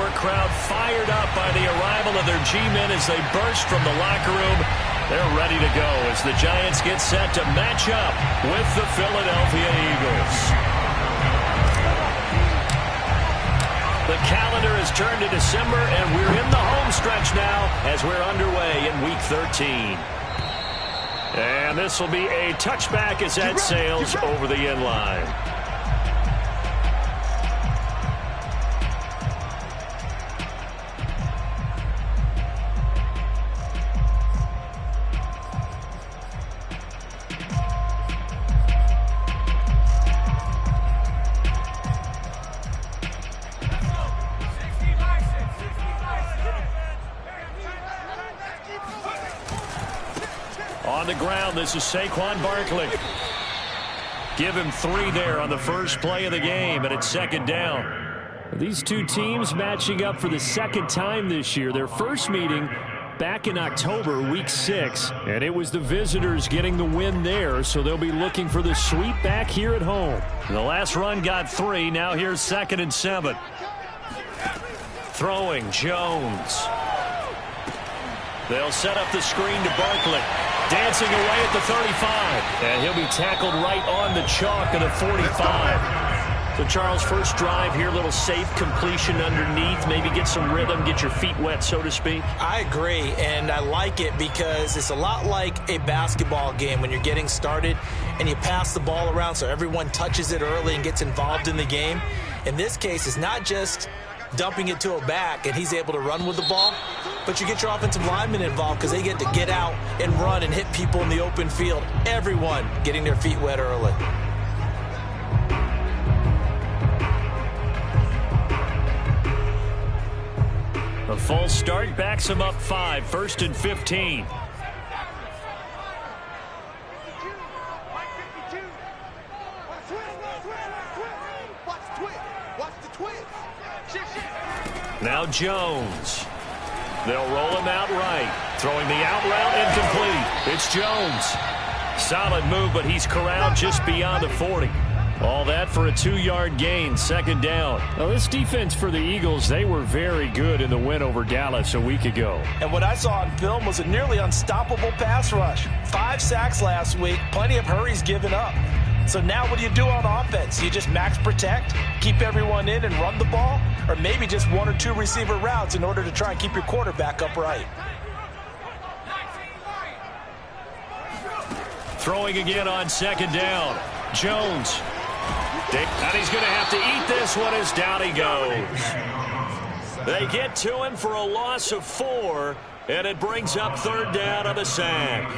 York crowd fired up by the arrival of their G-men as they burst from the locker room. They're ready to go as the Giants get set to match up with the Philadelphia Eagles. The calendar has turned to December, and we're in the home stretch now as we're underway in Week 13. And this will be a touchback as that sails over the end line. On the ground, this is Saquon Barkley. Give him 3 there on the first play of the game, and it's second down. These two teams matching up for the second time this year. Their first meeting back in October, Week 6, and it was the visitors getting the win there, so they'll be looking for the sweep back here at home. The last run got 3. Now here's 2nd and 7. Throwing, Jones. They'll set up the screen to Barkley. Dancing away at the 35. And he'll be tackled right on the chalk of the 45. So, Charles, first drive here, little safe completion underneath. Maybe get some rhythm, get your feet wet, so to speak. I agree, and I like it because it's a lot like a basketball game when you're getting started and you pass the ball around so everyone touches it early and gets involved in the game. In this case, it's not just dumping it to a back and he's able to run with the ball, but you get your offensive linemen involved because they get to get out and run and hit people in the open field. Everyone getting their feet wet early. A false start backs him up 5, 1st and 15. Now Jones. They'll roll him out right. Throwing the out route incomplete. It's Jones. Solid move, but he's corralled just beyond the 40. All that for a 2-yard gain, 2nd down. Now, this defense for the Eagles, they were very good in the win over Dallas a week ago. And what I saw on film was a nearly unstoppable pass rush. 5 sacks last week, plenty of hurries given up. So now what do you do on offense? You just max protect, keep everyone in and run the ball, or maybe just 1 or 2 receiver routes in order to try and keep your quarterback upright. Throwing again on 2nd down. Jones. And he's going to have to eat this one as down he goes. They get to him for a loss of 4, and it brings up 3rd down on the sack.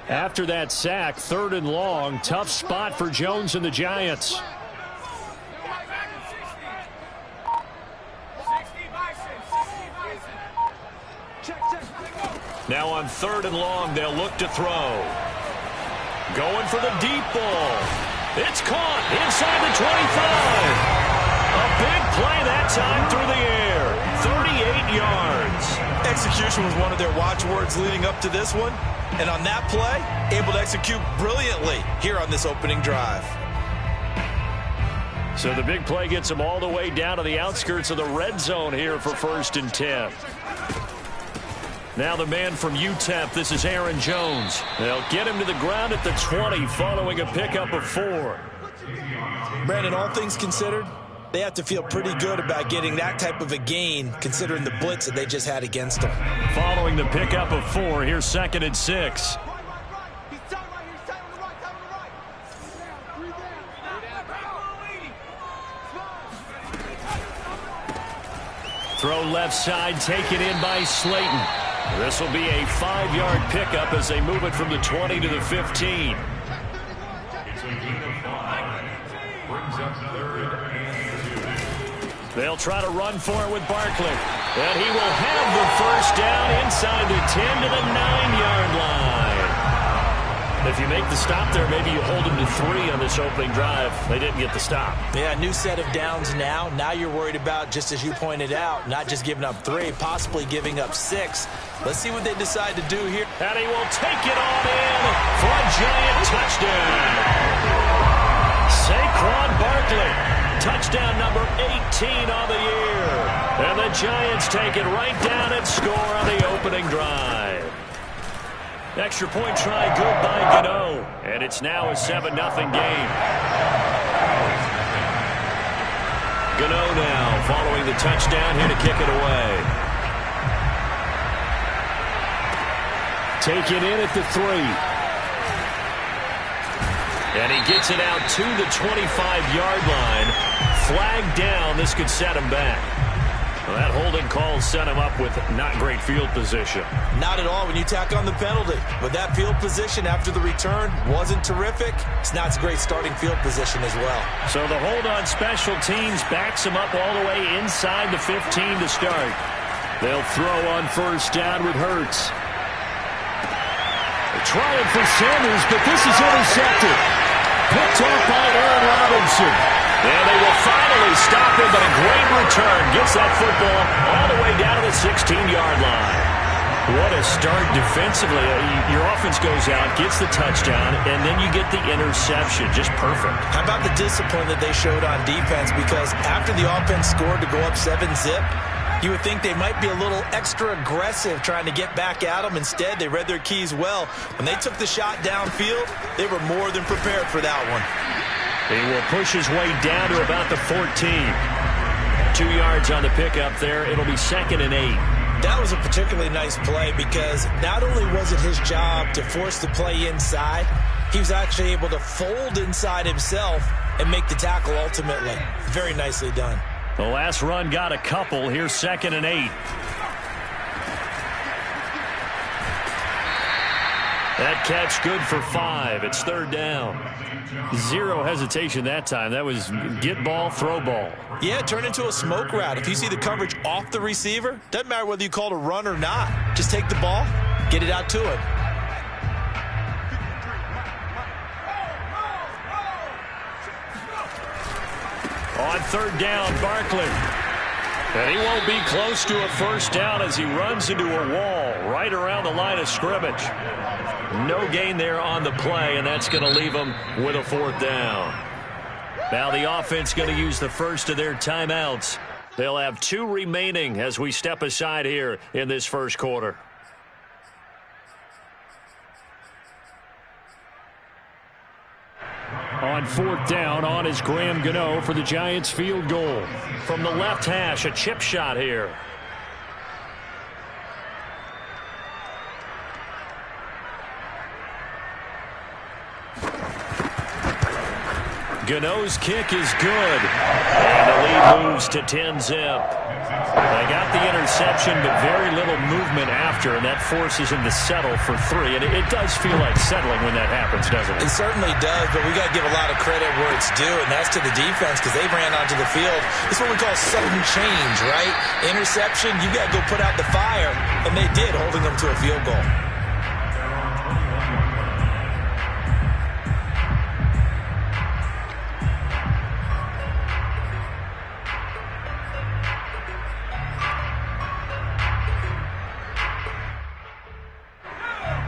After that sack, 3rd and long, tough spot for Jones and the Giants. Now on 3rd and long, they'll look to throw. Going for the deep ball. It's caught inside the 25. A big play that time through the air. 38 yards. Execution was one of their watchwords leading up to this one. And on that play, able to execute brilliantly here on this opening drive. So the big play gets them all the way down to the outskirts of the red zone here for 1st and 10. Now the man from UTEP, this is Aaron Jones. They'll get him to the ground at the 20 following a pickup of 4. Brandon, all things considered, they have to feel pretty good about getting that type of a gain considering the blitz that they just had against them. Following the pickup of 4, here's 2nd and 6. Throw left side, taken in by Slayton. This will be a 5-yard pickup as they move it from the 20 to the 15. They'll try to run for it with Barkley. And he will have the first down inside the 10 to the 9-yard line. If you make the stop there, maybe you hold him to 3 on this opening drive. They didn't get the stop. Yeah, new set of downs now. Now you're worried about, just as you pointed out, not just giving up 3, possibly giving up 6. Let's see what they decide to do here. And he will take it on in for a Giant touchdown. touchdown. Saquon Barkley, touchdown number 18 on the year. And the Giants take it right down and score on the opening drive. Extra point try good by Gano. And it's now a 7-0 game. Gano now following the touchdown here to kick it away. Taken in at the 3. And he gets it out to the 25-yard line. Flag down. This could set him back. Well, that holding call set him up with not great field position. Not at all when you tack on the penalty. But that field position after the return wasn't terrific. It's not a great starting field position as well. So the hold on special teams backs him up all the way inside the 15 to start. They'll throw on first down with Hurts. Trying for Sanders, but this is intercepted. Picked off by Aaron Robinson. And they will finally stop him, but a great return. Gets that football all the way down to the 16-yard line. What a start defensively. Your offense goes out, gets the touchdown, and then you get the interception. Just perfect. How about the discipline that they showed on defense? Because after the offense scored to go up 7-zip, you would think they might be a little extra aggressive trying to get back at them. Instead, they read their keys well. When they took the shot downfield, they were more than prepared for that one. He will push his way down to about the 14. 2 yards on the pickup there. It'll be 2nd and 8. That was a particularly nice play because not only was it his job to force the play inside, he was actually able to fold inside himself and make the tackle ultimately. Very nicely done. The last run got a couple. Here's 2nd and 8. That catch good for 5. It's 3rd down. Zero hesitation that time. That was get ball, throw ball. Yeah, turn into a smoke route. If you see the coverage off the receiver, doesn't matter whether you call it a run or not. Just take the ball, get it out to him. On 3rd down, Barkley. And he won't be close to a first down as he runs into a wall right around the line of scrimmage. No gain there on the play, and that's going to leave him with a 4th down. Now the offense going to use the first of their timeouts. They'll have 2 remaining as we step aside here in this first quarter. On 4th down, on is Graham Gano for the Giants field goal. From the left hash, a chip shot here. Gano's kick is good. And the lead moves to 10-zip. They got the interception, but very little movement after, and that forces him to settle for 3. And it does feel like settling when that happens, doesn't it? It certainly does, but we got to give a lot of credit where it's due, and that's to the defense because they ran onto the field. It's what we call sudden change, right? Interception, you got to go put out the fire, and they did, holding them to a field goal.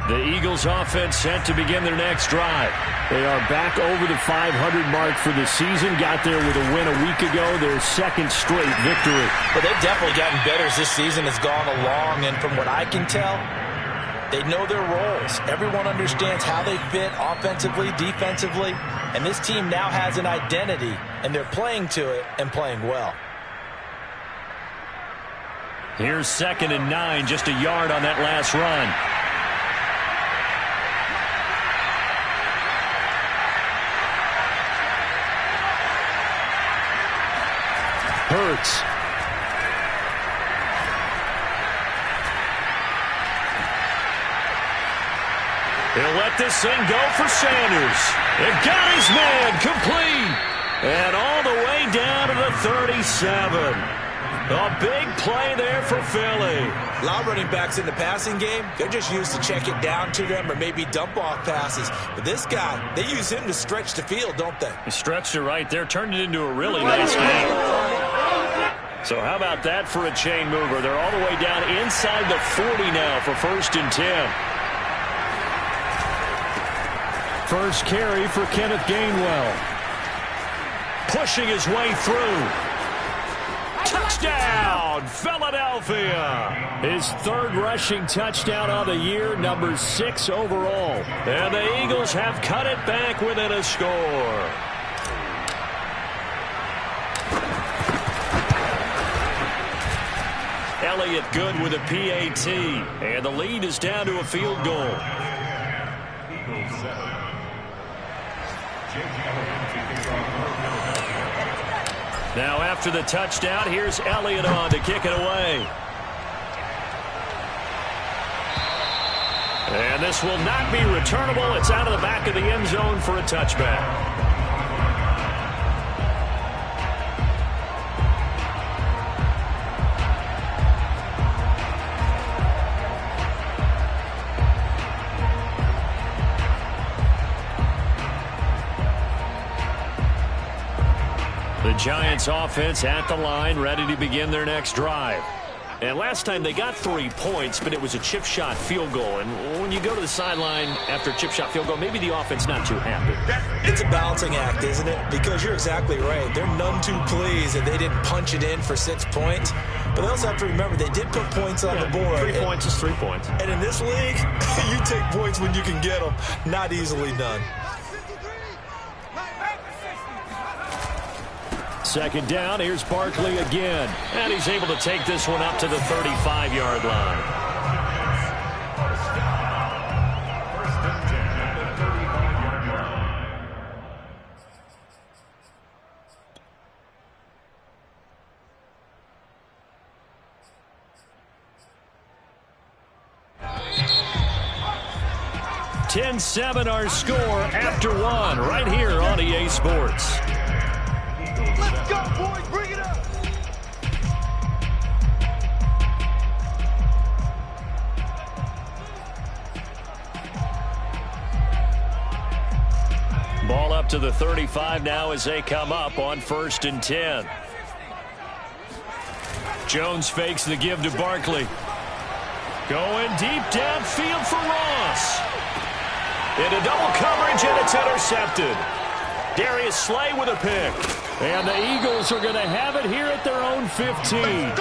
The Eagles offense set to begin their next drive. They are back over the 500 mark for the season. Got there with a win a week ago, their 2nd straight victory. But they've definitely gotten better as this season has gone along, and from what I can tell, they know their roles. Everyone understands how they fit offensively, defensively, and this team now has an identity, and they're playing to it and playing well. Here's 2nd and 9, just a yard on that last run. Hurts. He'll let this thing go for Sanders. It got his man complete. And all the way down to the 37. A big play there for Philly. A lot of running backs in the passing game, they're just used to check it down to them or maybe dump off passes. But this guy, they use him to stretch the field, don't they? He stretched it right there, turned it into a really nice game. So how about that for a chain mover? They're all the way down inside the 40 now for 1st and 10. First carry for Kenneth Gainwell. Pushing his way through. Touchdown, Philadelphia. His third rushing touchdown of the year, number 6 overall. And the Eagles have cut it back within a score. Elliott good with a PAT. And the lead is down to a field goal. Now after the touchdown, here's Elliott on to kick it away. And this will not be returnable. It's out of the back of the end zone for a touchback. The Giants offense at the line, ready to begin their next drive. And last time they got 3 points, but it was a chip shot field goal. And when you go to the sideline after a chip shot field goal, maybe the offense not too happy. It's a balancing act, isn't it? Because you're exactly right. They're none too pleased that they didn't punch it in for 6 points. But they also have to remember they did put points on the board. 3 points is 3 points. And in this league, you take points when you can get them. Not easily done. Second down, here's Barkley again. And he's able to take this one up to the 35-yard line. (10-7) our score after 1 right here on EA Sports. Let's go, boys. Bring it up. Ball up to the 35 now as they come up on 1st and 10. Jones fakes the give to Barkley. Going deep downfield for Ross. Into double coverage, and it's intercepted. Darius Slay with a pick. And the Eagles are going to have it here at their own 15.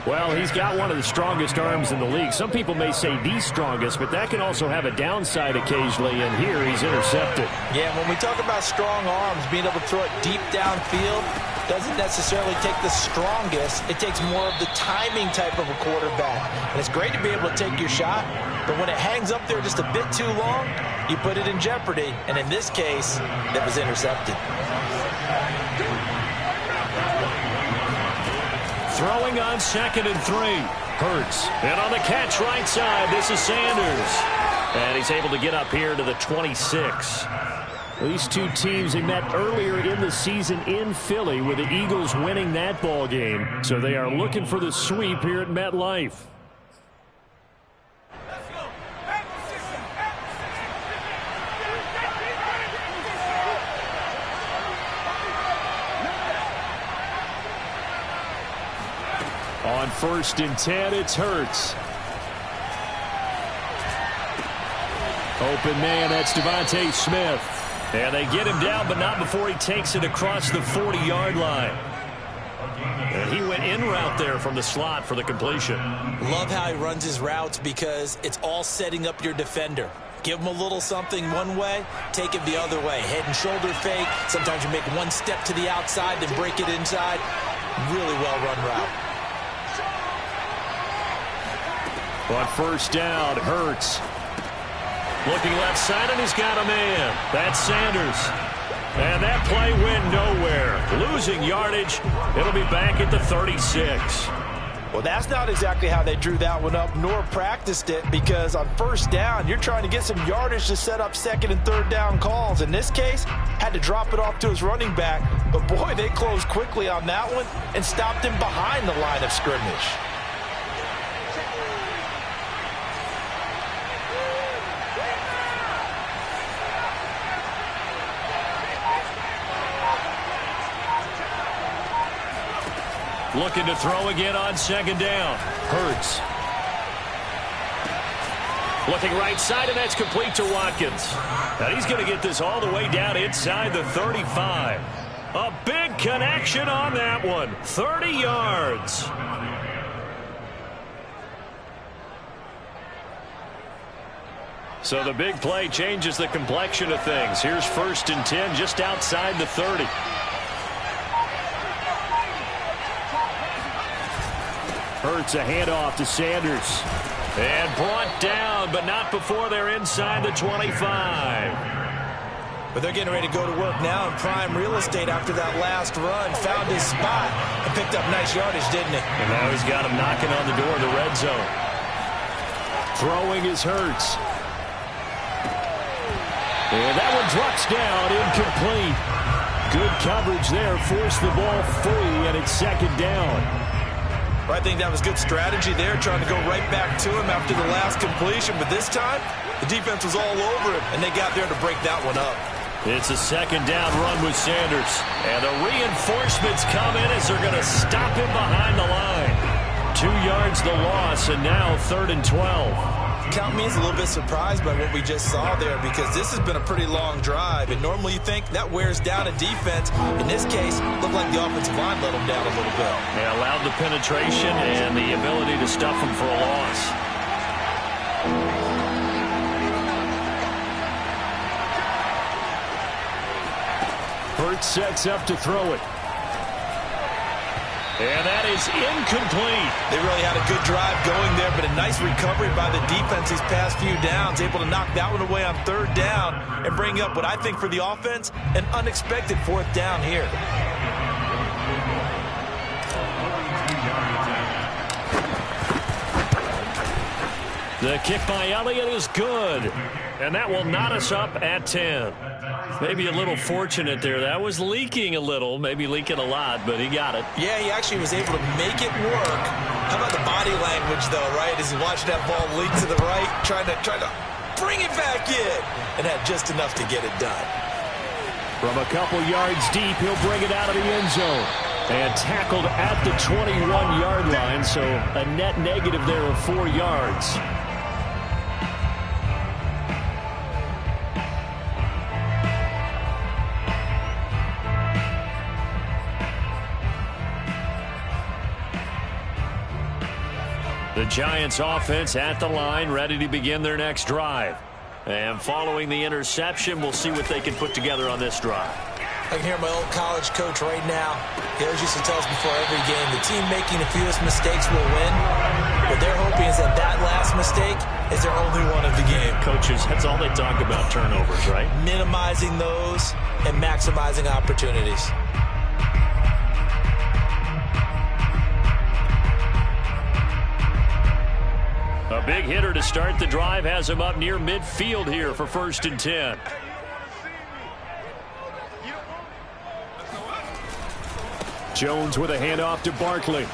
Well, he's got one of the strongest arms in the league. Some people may say the strongest, but that can also have a downside occasionally, and here he's intercepted. Yeah, when we talk about strong arms, being able to throw it deep downfield doesn't necessarily take the strongest. It takes more of the timing type of a quarterback. And it's great to be able to take your shot, but when it hangs up there just a bit too long, you put it in jeopardy. And in this case, that was intercepted. Throwing on 2nd and 3. Hurts. And on the catch right side, this is Sanders. And he's able to get up here to the 26. These two teams, they met earlier in the season in Philly with the Eagles winning that ball game. So they are looking for the sweep here at MetLife. On 1st and 10, it's Hurts. Open man, that's Devontae Smith. And they get him down, but not before he takes it across the 40-yard line. And he went in route there from the slot for the completion. Love how he runs his routes because it's all setting up your defender. Give him a little something one way, take it the other way. Head and shoulder fake. Sometimes you make one step to the outside, then break it inside. Really well-run route. On 1st down, Hurts. Looking left side, and he's got a man. That's Sanders. And that play went nowhere. Losing yardage. It'll be back at the 36. Well, that's not exactly how they drew that one up, nor practiced it, because on 1st down, you're trying to get some yardage to set up 2nd and 3rd down calls. In this case, had to drop it off to his running back. But, boy, they closed quickly on that one and stopped him behind the line of scrimmage. Looking to throw again on 2nd down. Hurts. Looking right side, and that's complete to Watkins. And he's going to get this all the way down inside the 35. A big connection on that one. 30 yards. So the big play changes the complexion of things. Here's 1st and 10 just outside the 30. Hurts a handoff to Sanders. And brought down, but not before they're inside the 25. But they're getting ready to go to work now in prime real estate after that last run. Found his spot and picked up nice yardage, didn't he? And now he's got him knocking on the door of the red zone. Throwing is Hurts. And that one drops down, incomplete. Good coverage there, forced the ball free, and it's 2nd down. I think that was good strategy there, trying to go right back to him after the last completion. But this time, the defense was all over him, and they got there to break that one up. It's a 2nd down run with Sanders. And the reinforcements come in as they're going to stop him behind the line. 2 yards the loss, and now 3rd and 12. Count me as a little bit surprised by what we just saw there, because this has been a pretty long drive, and normally you think that wears down a defense. In this case, it looked like the offensive line let them down a little bit. They allowed the penetration and the ability to stuff them for a loss. Hurts sets up to throw it. And that is incomplete. They really had a good drive going there, but a nice recovery by the defense these past few downs, able to knock that one away on 3rd down and bring up what I think for the offense, an unexpected 4th down here. The kick by Elliott is good. And that will knot us up at 10. Maybe a little fortunate there. That was leaking a little, maybe leaking a lot, but he got it. Yeah, he actually was able to make it work. How about the body language, though, right? As he watched that ball leak to the right, trying to bring it back in, and had just enough to get it done. From a couple yards deep, he'll bring it out of the end zone. And tackled at the 21-yard line, so a net negative there of 4 yards. The Giants offense at the line, ready to begin their next drive. And following the interception, we'll see what they can put together on this drive. I can hear my old college coach right now. He always used to tell us before every game, the team making the fewest mistakes will win. What they're hoping is that that last mistake is their only one of the game. Coaches, that's all they talk about, turnovers, right? Minimizing those and maximizing opportunities. A big hitter to start the drive has him up near midfield here for 1st and 10. Jones with a handoff to Barkley.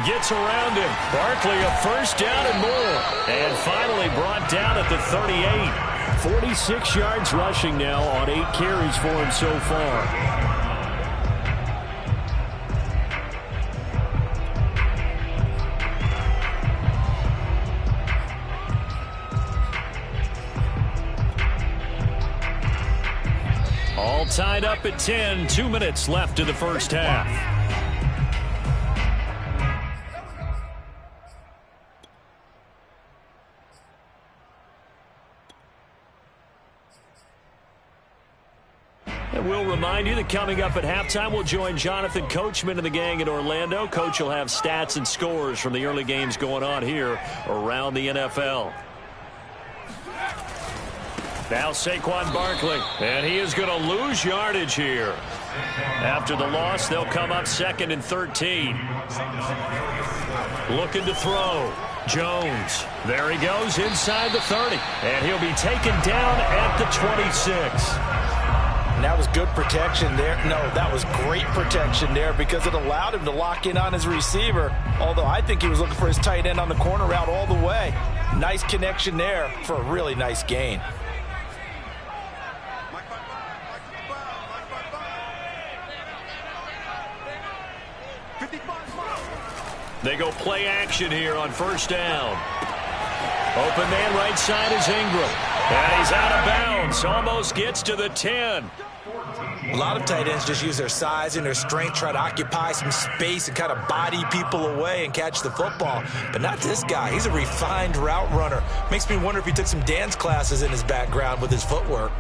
Gets around him. Barkley a 1st down and more. And finally brought down at the 38. 46 yards rushing now on 8 carries for him so far. All tied up at 10. 2 minutes left in the first half. And we'll remind you that coming up at halftime, we'll join Jonathan Coachman and the gang in Orlando. Coach will have stats and scores from the early games going on here around the NFL. Now Saquon Barkley, and he is going to lose yardage here. After the loss, they'll come up 2nd and 13. Looking to throw. Jones. There he goes inside the 30. And he'll be taken down at the 26. And that was good protection there. No, that was great protection there because it allowed him to lock in on his receiver. Although I think he was looking for his tight end on the corner route all the way. Nice connection there for a really nice gain. They go play action here on 1st down. Open man right side is Ingram. And he's out of bounds. Almost gets to the 10. A lot of tight ends just use their size and their strength, try to occupy some space and kind of body people away and catch the football. But not this guy. He's a refined route runner. Makes me wonder if he took some dance classes in his background with his footwork.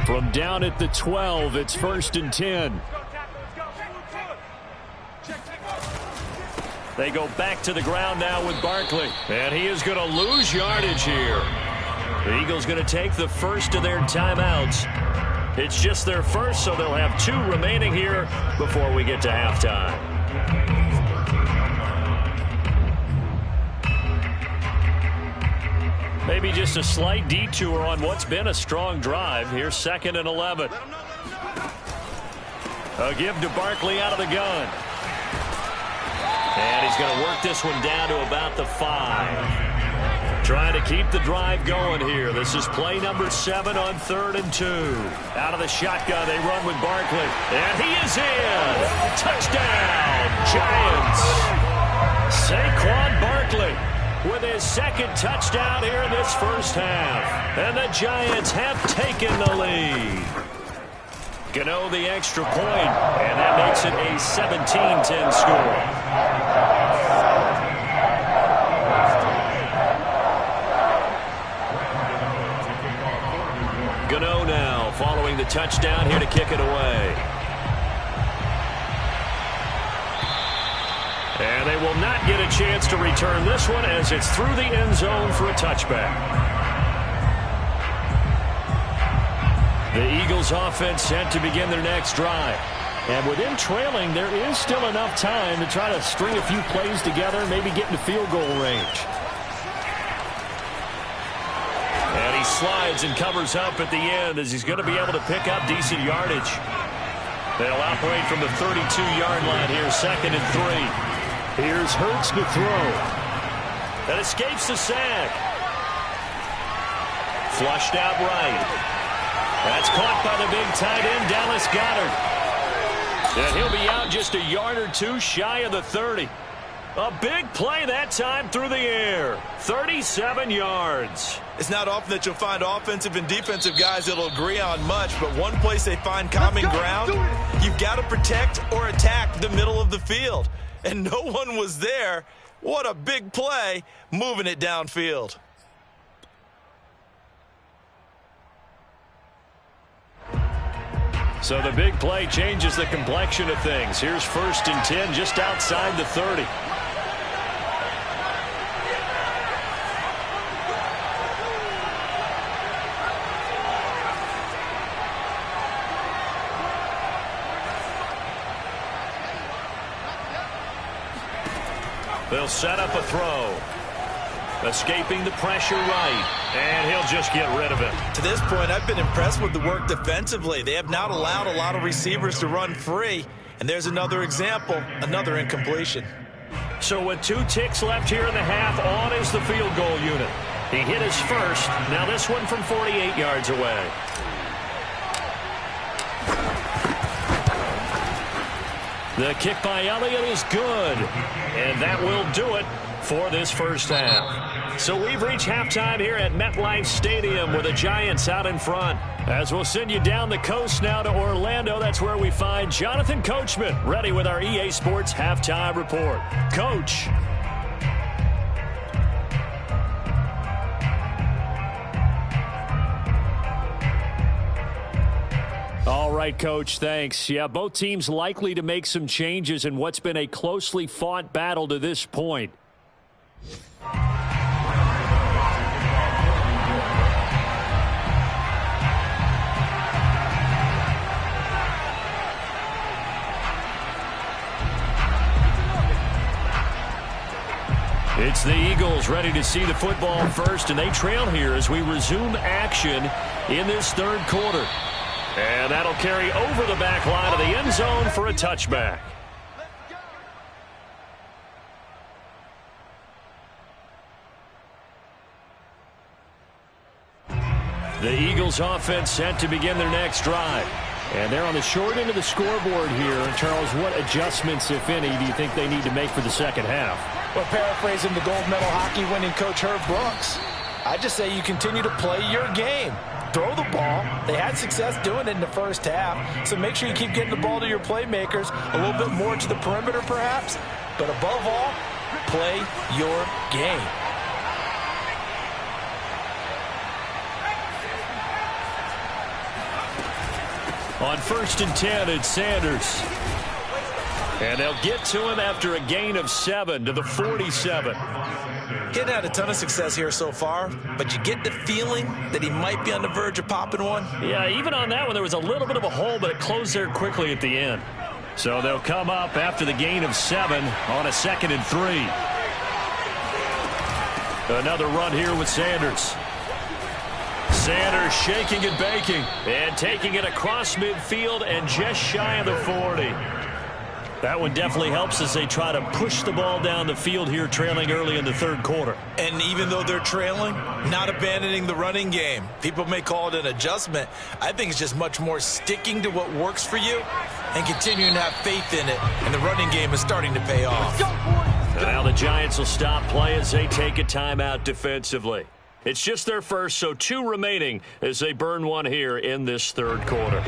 From down at the 12, it's 1st and 10. They go back to the ground now with Barkley. And he is going to lose yardage here. The Eagles going to take the first of their timeouts. It's just their first, so they'll have 2 remaining here before we get to halftime. Maybe just a slight detour on what's been a strong drive. Here's 2nd and 11. A give to Barkley out of the gun. And he's going to work this one down to about the 5. Trying to keep the drive going here. This is play number 7 on 3rd and 2. Out of the shotgun, they run with Barkley. And he is in. Touchdown, Giants. Saquon Barkley with his 2nd touchdown here in this first half. And the Giants have taken the lead. Gano the extra point, and that makes it a 17-10 score. Gano now following the touchdown here to kick it away. And they will not get a chance to return this one as it's through the end zone for a touchback. The Eagles offense set to begin their next drive. And with them trailing, there is still enough time to try to string a few plays together, maybe get into field goal range. And he slides and covers up at the end as he's going to be able to pick up decent yardage. They'll operate from the 32-yard line here, 2nd and 3. Here's Hurts to throw. That escapes the sack. Flushed out right. That's caught by the big tight end, Dallas Goedert. And he'll be out just a yard or 2 shy of the 30. A big play that time through the air. 37 yards. It's not often that you'll find offensive and defensive guys that'll agree on much, but one place they find common ground, you've got to protect or attack the middle of the field. And no one was there. What a big play, moving it downfield. So the big play changes the complexion of things. Here's 1st and 10 just outside the 30. They'll set up a throw. Escaping the pressure right. And he'll just get rid of it. To this point, I've been impressed with the work defensively. They have not allowed a lot of receivers to run free. And there's another example, another incompletion. So with 2 ticks left here in the half, on is the field goal unit. He hit his first. Now this one from 48 yards away. The kick by Elliott is good. And that will do it for this first half. So we've reached halftime here at MetLife Stadium with the Giants out in front. As we'll send you down the coast now to Orlando, that's where we find Jonathan Coachman ready with our EA Sports Halftime Report. Coach. All right, Coach, thanks. Yeah, both teams likely to make some changes in what's been a closely fought battle to this point. It's the Eagles ready to see the football first, and they trail here as we resume action in this 3rd quarter. And that'll carry over the back line of the end zone for a touchback. The Eagles offense set to begin their next drive. And they're on the short end of the scoreboard here. And Charles, what adjustments, if any, do you think they need to make for the second half? Well, paraphrasing the gold medal hockey winning coach Herb Brooks, I just say you continue to play your game. Throw the ball. They had success doing it in the first half, so make sure you keep getting the ball to your playmakers, a little bit more to the perimeter perhaps, but above all, play your game. On 1st and 10, it's Sanders. And they'll get to him after a gain of 7 to the 47. He hadn't had a ton of success here so far, but you get the feeling that he might be on the verge of popping one. Yeah, even on that one, there was a little bit of a hole, but it closed there quickly at the end. So they'll come up after the gain of 7 on a 2nd and 3. Another run here with Sanders. Sanders shaking and baking and taking it across midfield and just shy of the 40. That one definitely helps as they try to push the ball down the field here, trailing early in the third quarter. And even though they're trailing, not abandoning the running game. People may call it an adjustment. I think it's just much more sticking to what works for you and continuing to have faith in it. And the running game is starting to pay off. And now the Giants will stop play as they take a timeout defensively. It's just their first, so 2 remaining as they burn one here in this third quarter.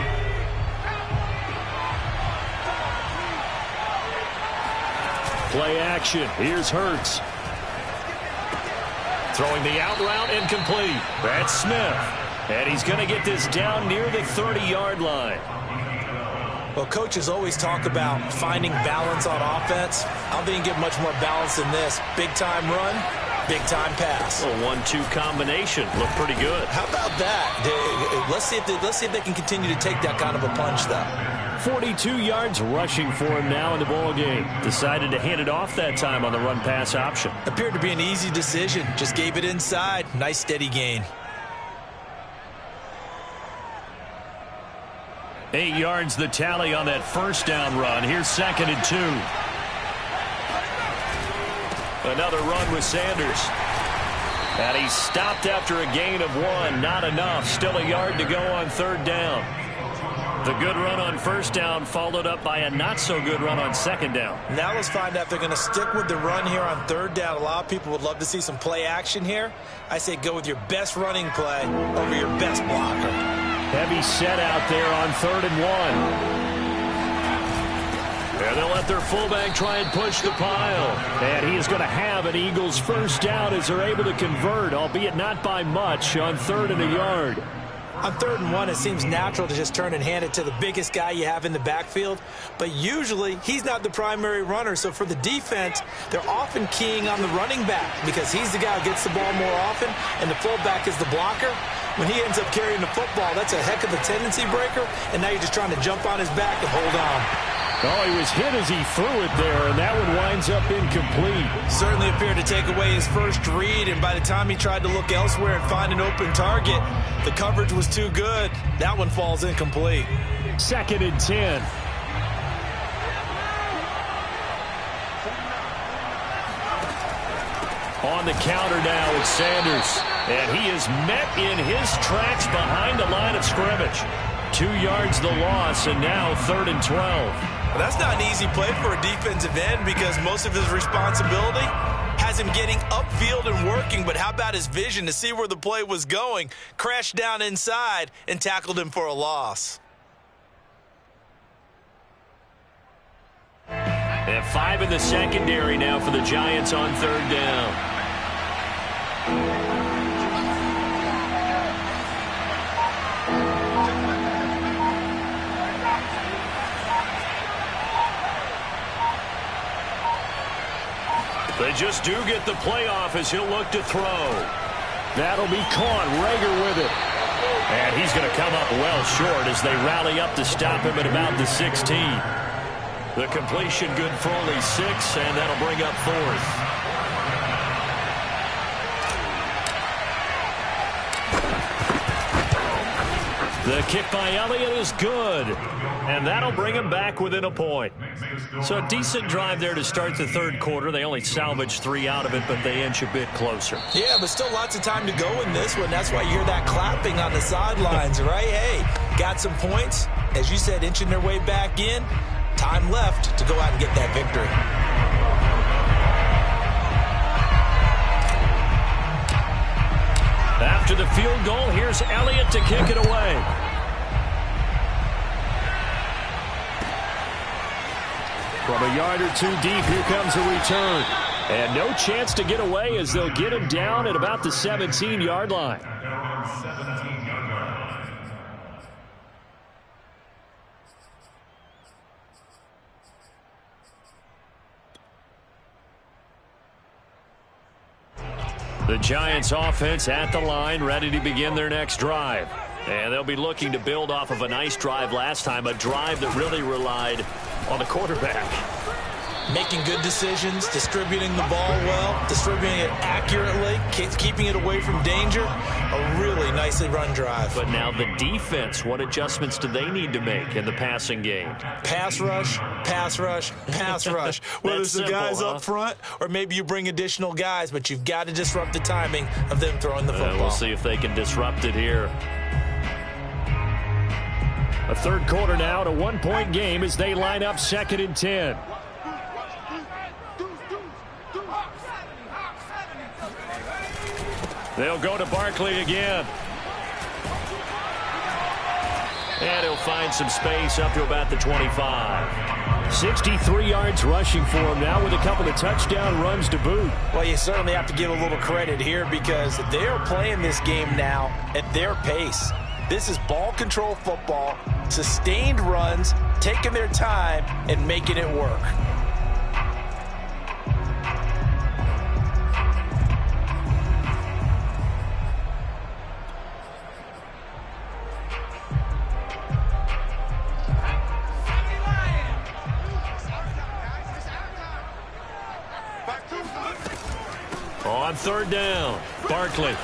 Play action. Here's Hurts. Throwing the out route incomplete. That's Smith. And he's going to get this down near the 30-yard line. Well, coaches always talk about finding balance on offense. I don't think you get much more balance than this. Big-time run, big-time pass. A 1-2 combination. Looked pretty good. How about that? Let's see if they can continue to take that kind of a punch, though. 42 yards rushing for him now in the ball game. Decided to hand it off that time on the run-pass option. Appeared to be an easy decision. Just gave it inside. Nice steady gain. 8 yards the tally on that first down run. Here's 2nd and 2. Another run with Sanders. And he stopped after a gain of 1. Not enough. Still a yard to go on 3rd down. The good run on 1st down followed up by a not-so-good run on 2nd down. Now let's find out if they're going to stick with the run here on 3rd down. A lot of people would love to see some play action here. I say go with your best running play over your best blocker. Heavy set out there on 3rd and 1. And they'll let their fullback try and push the pile. And he is going to have an Eagles first down as they're able to convert, albeit not by much, on 3rd and a yard. On 3rd and 1, it seems natural to just turn and hand it to the biggest guy you have in the backfield. But usually, he's not the primary runner. So for the defense, they're often keying on the running back because he's the guy who gets the ball more often, and the fullback is the blocker. When he ends up carrying the football, that's a heck of a tendency breaker, and now you're just trying to jump on his back and hold on. Oh, he was hit as he threw it there, and that one winds up incomplete. Certainly appeared to take away his first read, and by the time he tried to look elsewhere and find an open target, the coverage was too good. That one falls incomplete. 2nd and 10. On the counter now, it's Sanders. And he is met in his tracks behind the line of scrimmage. 2 yards the loss, and now 3rd and 12. Well, that's not an easy play for a defensive end because most of his responsibility has him getting upfield and working, but how about his vision to see where the play was going, crashed down inside, and tackled him for a loss. And 5 in the secondary now for the Giants on 3rd down. They just do get the playoff as he'll look to throw. That'll be caught. Rager with it. And he's going to come up well short as they rally up to stop him at about the 16. The completion good for only 6, and that'll bring up 4th. The kick by Elliott is good, and that'll bring him back within a point. So a decent drive there to start the third quarter. They only salvaged 3 out of it, but they inch a bit closer. Yeah, but still lots of time to go in this one. That's why you hear that clapping on the sidelines, right? Hey, got some points. As you said, inching their way back in. Time left to go out and get that victory. After the field goal, here's Elliott to kick it away. From a yard or 2 deep, here comes a return. And no chance to get away as they'll get him down at about the 17-yard line. The Giants offense at the line, ready to begin their next drive. And they'll be looking to build off of a nice drive last time, a drive that really relied on the quarterback. Making good decisions, distributing the ball well, distributing it accurately, keeping it away from danger. A really nicely run drive. But now the defense, what adjustments do they need to make in the passing game? Pass rush, pass rush, pass rush. Whether it's the guys up front or maybe you bring additional guys, but you've got to disrupt the timing of them throwing the football. We'll see if they can disrupt it here. A third quarter now, to 1-point game as they line up 2nd and 10. They'll go to Barkley again. And he'll find some space up to about the 25. 63 yards rushing for him now with a couple of touchdown runs to boot. Well, you certainly have to give a little credit here because they're playing this game now at their pace. This is ball control football, sustained runs, taking their time and making it work. On 3rd down, Barkley.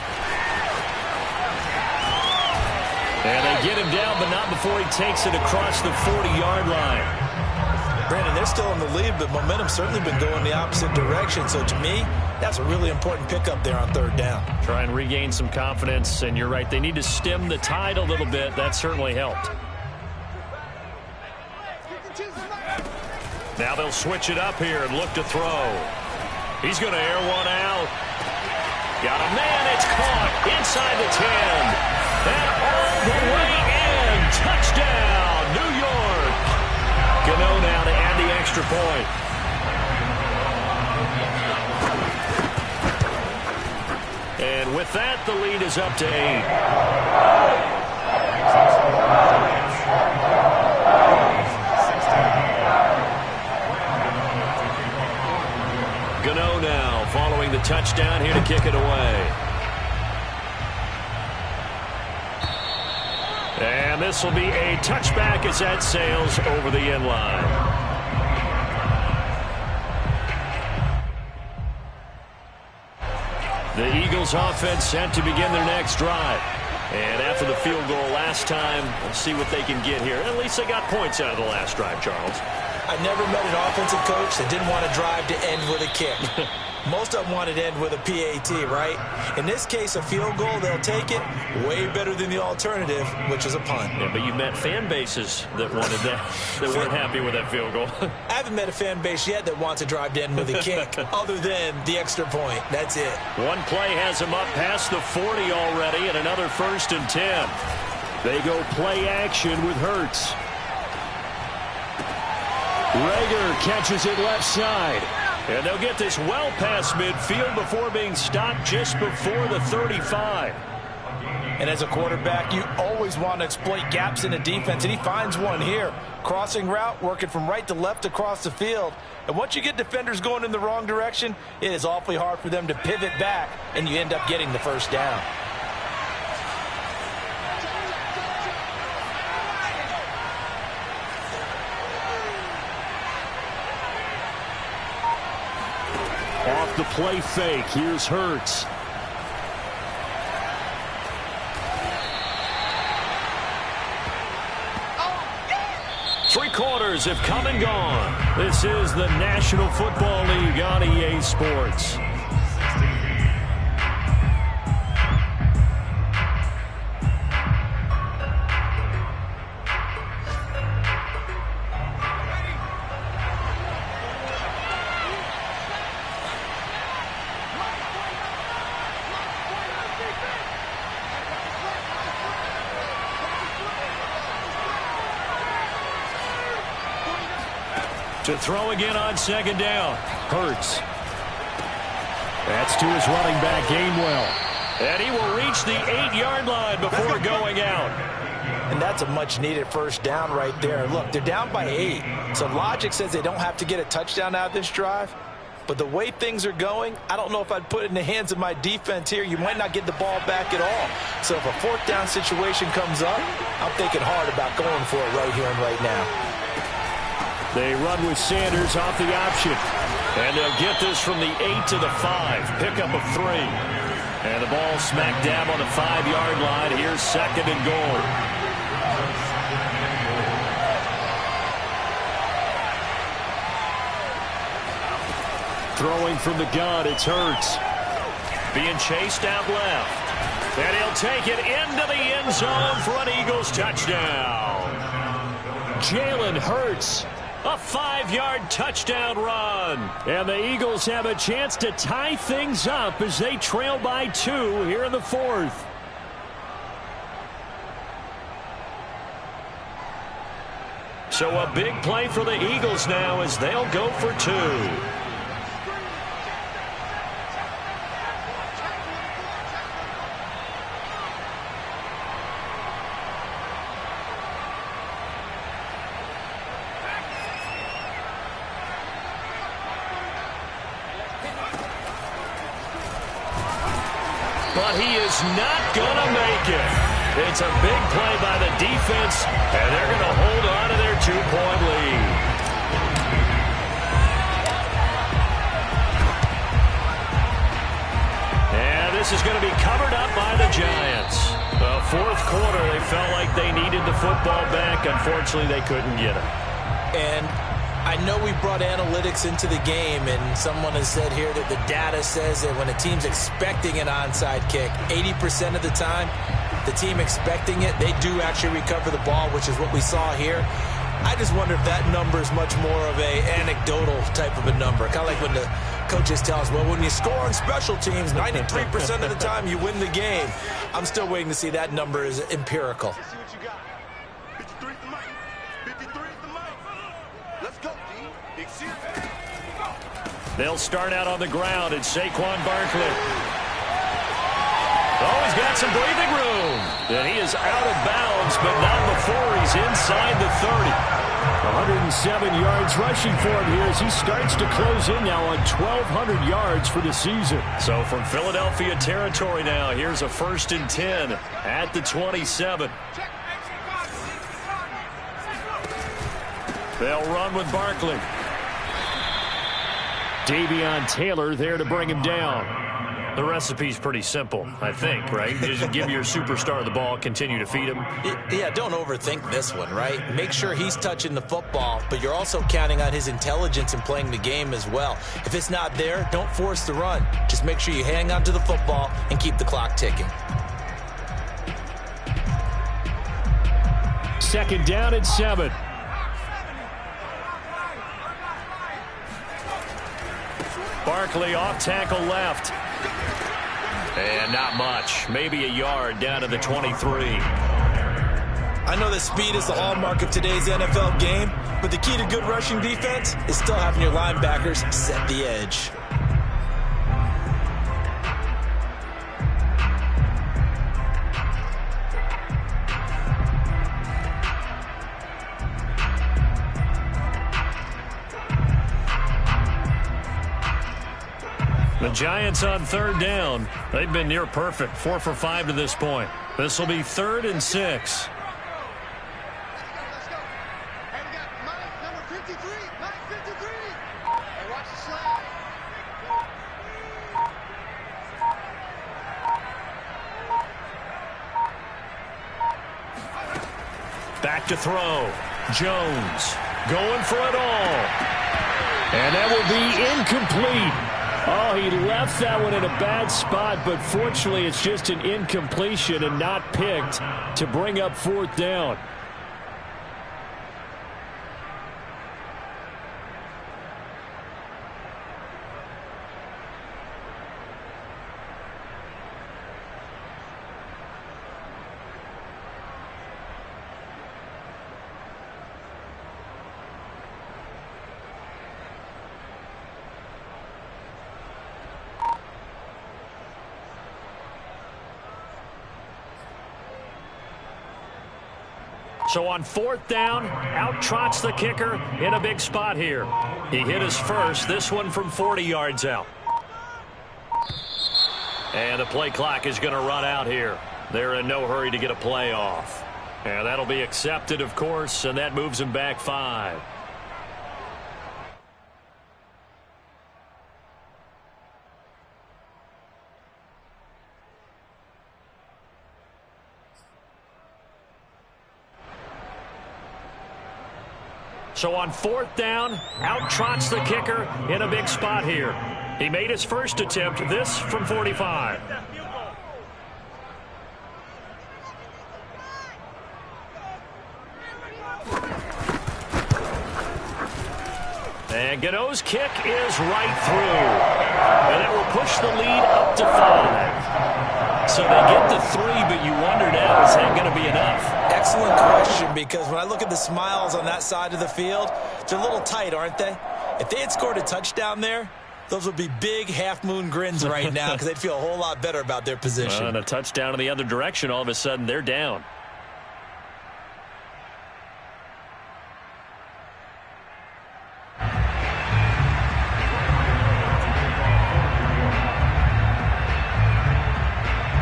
And they get him down, but not before he takes it across the 40-yard line. Brandon, they're still in the lead, but momentum's certainly been going the opposite direction. So to me, that's a really important pickup there on 3rd down. Try and regain some confidence, and you're right. They need to stem the tide a little bit. That certainly helped. Now they'll switch it up here and look to throw. He's going to air one out. Got a man. It's caught inside the 10. And all the way in. Touchdown, New York. Gano now to add the extra point. And with that, the lead is up to 8. Gano now following the touchdown here to kick it away. And this will be a touchback as that sails over the end line. The Eagles offense set to begin their next drive. And after the field goal last time, we'll see what they can get here. At least they got points out of the last drive, Charles. I've never met an offensive coach that didn't want to drive to end with a kick. Most of them wanted to end with a PAT, right? In this case, a field goal, they'll take it. Way better than the alternative, which is a punt. Yeah, but you met fan bases that wanted that, that weren't happy with that field goal. I haven't met a fan base yet that wants to drive to end with a kick, other than the extra point. That's it. One play has him up past the 40 already, and another 1st and 10. They go play action with Hurts. Reagor catches it left side. And they'll get this well past midfield before being stopped just before the 35. And as a quarterback, you always want to exploit gaps in the defense, and he finds one here. Crossing route, working from right to left across the field. And once you get defenders going in the wrong direction, it is awfully hard for them to pivot back, and you end up getting the 1st down. Off the play fake, here's Hurts. Three quarters have come and gone. This is the National Football League on EA Sports. To throw again on second down. Hurts. That's to his running back, Gainwell. And he will reach the 8-yard line before going out. And that's a much-needed first down right there. Look, they're down by 8. So logic says they don't have to get a touchdown out of this drive. But the way things are going, I don't know if I'd put it in the hands of my defense here. You might not get the ball back at all. So if a fourth down situation comes up, I'm thinking hard about going for it right here and right now. They run with Sanders off the option. And they'll get this from the 8 to the 5. Pickup of 3. And the ball smack dab on the 5-yard line. Here's second and goal. Throwing from the gun, it's Hurts. Being chased out left. And he'll take it into the end zone for an Eagles touchdown. Jalen Hurts. A 5-yard touchdown run. And the Eagles have a chance to tie things up as they trail by 2 here in the 4th. So a big play for the Eagles now as they'll go for 2. But he is not going to make it. It's a big play by the defense, and they're going to hold on to their 2-point lead. And this is going to be covered up by the Giants. The fourth quarter, they felt like they needed the football back. Unfortunately, they couldn't get it. And I know we brought analytics into the game, and someone has said here that the data says that when a team's expecting an onside kick, 80% of the time, the team expecting it, they do actually recover the ball, which is what we saw here. I just wonder if that number is much more of a anecdotal type of a number. Kind of like when the coaches tell us, well, when you score on special teams, 93% of the time you win the game. I'm still waiting to see that number is empirical. They'll start out on the ground, and Saquon Barkley. Oh, he's got some breathing room. And he is out of bounds, but not before he's inside the 30. 107 yards rushing for him here as he starts to close in now on 1,200 yards for the season. So from Philadelphia territory now, here's a 1st and 10 at the 27. They'll run with Barkley. Davion Taylor there to bring him down. The recipe's pretty simple, I think, right? Just give your superstar the ball, continue to feed him. Yeah, don't overthink this one, right? Make sure he's touching the football, but you're also counting on his intelligence in playing the game as well. If it's not there, don't force the run. Just make sure you hang on to the football and keep the clock ticking. Second down and 7. Barkley off tackle left. And not much. Maybe a yard down to the 23. I know that speed is the hallmark of today's NFL game, but the key to good rushing defense is still having your linebackers set the edge. The Giants on 3rd down. They've been near perfect. 4 for 5 to this point. This will be 3rd and 6. Back to throw. Jones going for it all. And that will be incomplete. Oh, he left that one in a bad spot, but fortunately it's just an incompletion and not picked to bring up 4th down. So on 4th down, out trots the kicker in a big spot here. He hit his first, this one from 40 yards out. And the play clock is going to run out here. They're in no hurry to get a play off. And that'll be accepted, of course, and that moves him back 5. So on 4th down, out trots the kicker in a big spot here. He made his first attempt, this from 45. And Gano's kick is right through. And it will push the lead up to 5. So they get the 3, but you wonder now, is that going to be enough? Excellent question, because when I look at the smiles on that side of the field, they're a little tight, aren't they? If they had scored a touchdown there, those would be big half-moon grins right now because they'd feel a whole lot better about their position. And a touchdown in the other direction, all of a sudden they're down.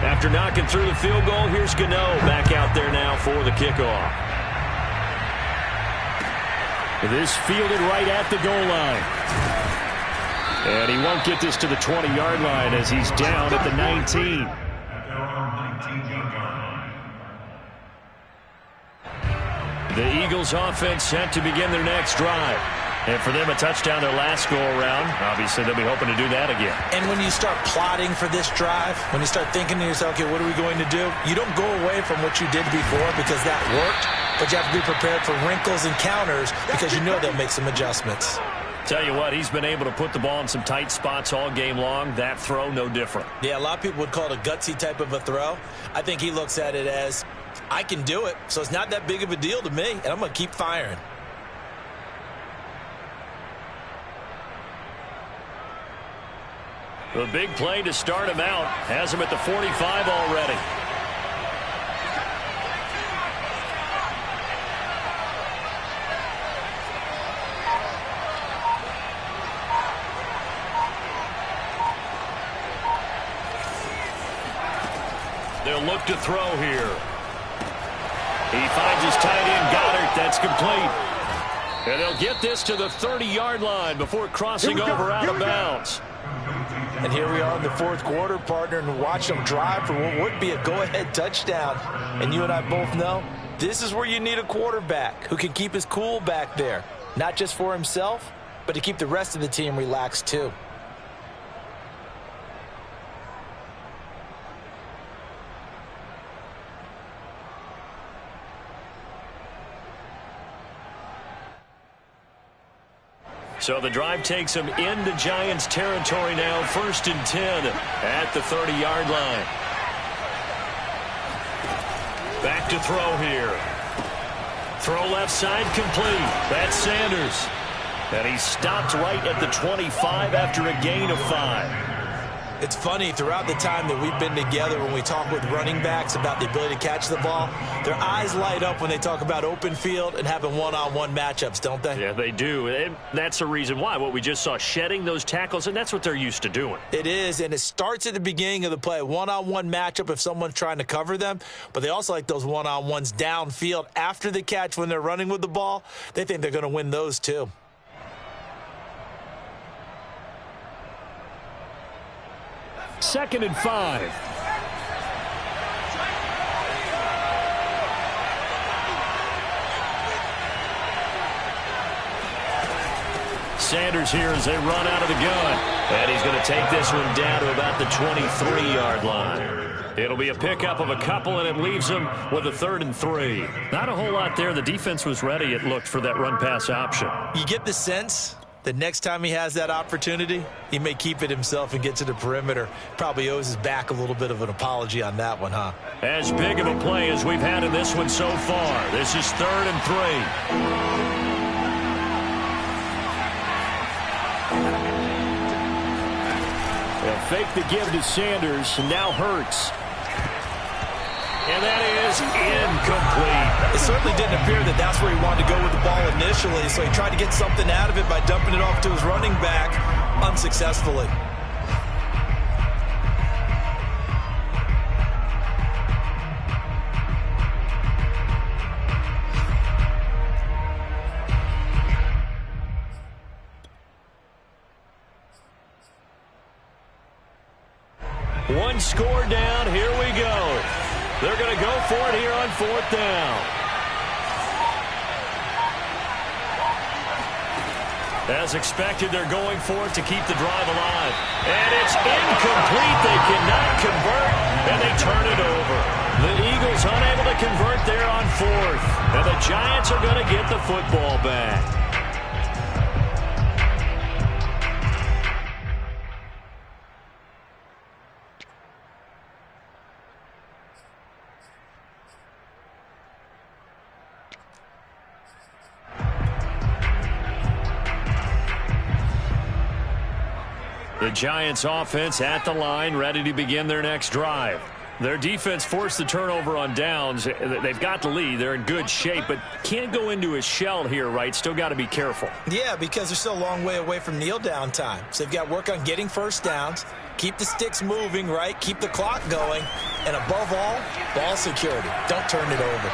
After knocking through the field goal, here's Gano back out there now for the kickoff. This fielded right at the goal line. And he won't get this to the 20-yard line as he's down at the 19. The Eagles offense set to begin their next drive. And for them, a touchdown their last go-around. Obviously, they'll be hoping to do that again. And when you start plotting for this drive, when you start thinking to yourself, okay, what are we going to do? You don't go away from what you did before because that worked, but you have to be prepared for wrinkles and counters because you know they'll make some adjustments. Tell you what, he's been able to put the ball in some tight spots all game long. That throw, no different. Yeah, a lot of people would call it a gutsy type of a throw. I think he looks at it as, I can do it, so it's not that big of a deal to me, and I'm going to keep firing. The big play to start him out has him at the 45 already. They'll look to throw here. He finds his tight end, Goddard. That's complete. And they'll get this to the 30-yard line before crossing over out of bounds. And here we are in the 4th quarter, partner, and watch them drive for what would be a go-ahead touchdown. And you and I both know this is where you need a quarterback who can keep his cool back there, not just for himself, but to keep the rest of the team relaxed too. So the drive takes him into Giants territory now, 1st and 10 at the 30-yard line. Back to throw here. Throw left side complete. That's Sanders. And he stopped right at the 25 after a gain of 5. It's funny, throughout the time that we've been together, when we talk with running backs about the ability to catch the ball, their eyes light up when they talk about open field and having one-on-one matchups, don't they? Yeah, they do. And that's the reason why. What we just saw, shedding those tackles, and that's what they're used to doing. It is, and it starts at the beginning of the play. One-on-one matchup if someone's trying to cover them, but they also like those one-on-ones downfield after the catch when they're running with the ball. They think they're going to win those too. Second and 5. Sanders here as they run out of the gun. And he's going to take this one down to about the 23-yard line. It'll be a pickup of a couple, and it leaves them with a 3rd and 3. Not a whole lot there. The defense was ready, it looked, for that run-pass option. You get the sense that next time he has that opportunity, he may keep it himself and get to the perimeter. Probably owes his back a little bit of an apology on that one, huh? As big of a play as we've had in this one so far. This is 3rd and 3. They'll fake the give to Sanders, and now Hurts. And that is incomplete. It certainly didn't appear that that's where he wanted to go with the ball initially, so he tried to get something out of it by dumping it off to his running back unsuccessfully. One score down. Here we go. They're going to go for it here on 4th down. As expected, they're going for it to keep the drive alive. And it's incomplete. They cannot convert, and they turn it over. The Eagles unable to convert there on 4th. And the Giants are going to get the football back. The Giants offense at the line, ready to begin their next drive. Their defense forced the turnover on downs. They've got the lead. They're in good shape, but can't go into a shell here, right? Still got to be careful. Yeah, because they're still a long way away from kneel down time. So they've got work on getting first downs, keep the sticks moving, right? Keep the clock going. And above all, ball security. Don't turn it over.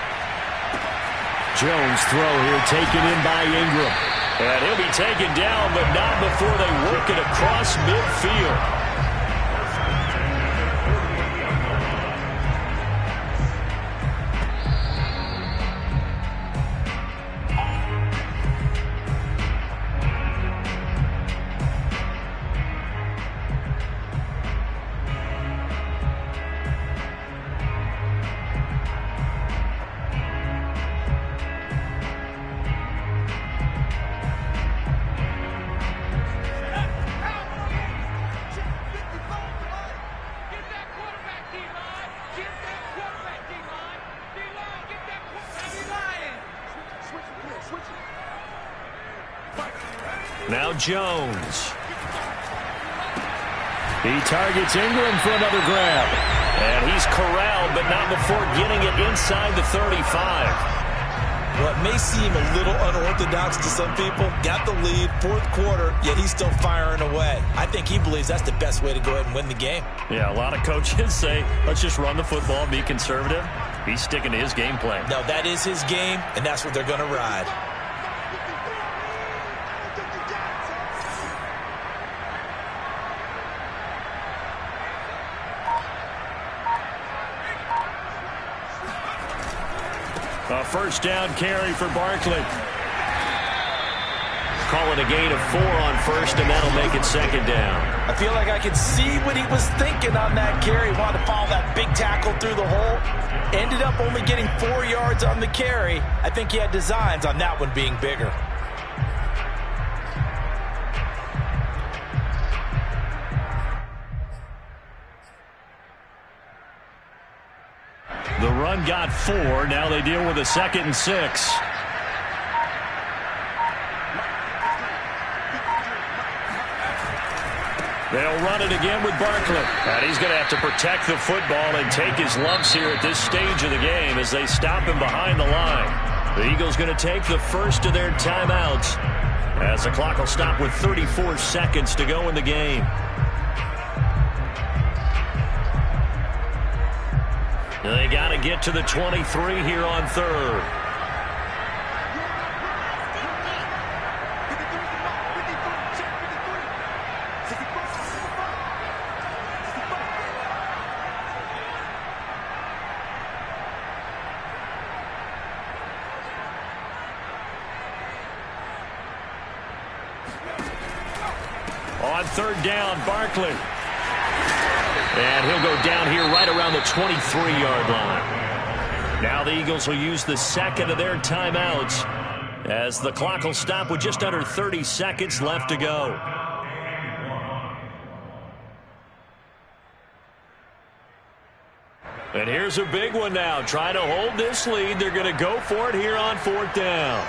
Jones throw here taken in by Ingram. And he'll be taken down, but not before they work it across midfield. Now Jones. He targets Ingram for another grab. And he's corralled, but not before getting it inside the 35. Well, it may seem a little unorthodox to some people. Got the lead, 4th quarter, yet he's still firing away. I think he believes that's the best way to go ahead and win the game. Yeah, a lot of coaches say, let's just run the football, be conservative. He's sticking to his game plan. No, that is his game, and that's what they're going to ride. A first down carry for Barkley. Call it a gain of 4 on first, and that'll make it 2nd down. I feel like I can see what he was thinking on that carry. He wanted to follow that big tackle through the hole. Ended up only getting 4 yards on the carry. I think he had designs on that one being bigger. The run got 4. Now they deal with a 2nd and 6. They'll run it again with Barkley. And he's going to have to protect the football and take his lumps here at this stage of the game as they stop him behind the line. The Eagles going to take the first of their timeouts as the clock will stop with 34 seconds to go in the game. They got to get to the 23 here on 3rd. On third down, Barkley. And he'll go down here right around the 23-yard line. Now the Eagles will use the second of their timeouts as the clock will stop with just under 30 seconds left to go. And here's a big one now. Trying to hold this lead. They're going to go for it here on fourth down.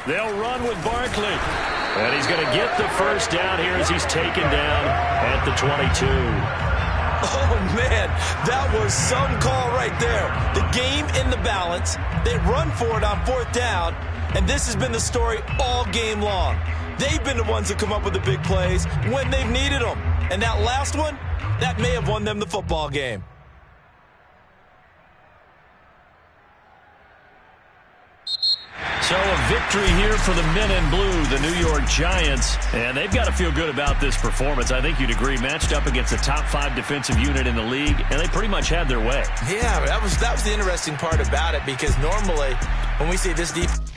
They'll run with Barkley. And he's going to get the first down here as he's taken down at the 22. Oh, man, that was some call right there. The game in the balance. They run for it on fourth down, and this has been the story all game long. They've been the ones that come up with the big plays when they've needed them. And that last one, that may have won them the football game. So a victory here for the men in blue, the New York Giants. And they've got to feel good about this performance. I think you'd agree, matched up against the top 5 defensive unit in the league, and they pretty much had their way. Yeah, that was the interesting part about it, because normally when we see this defense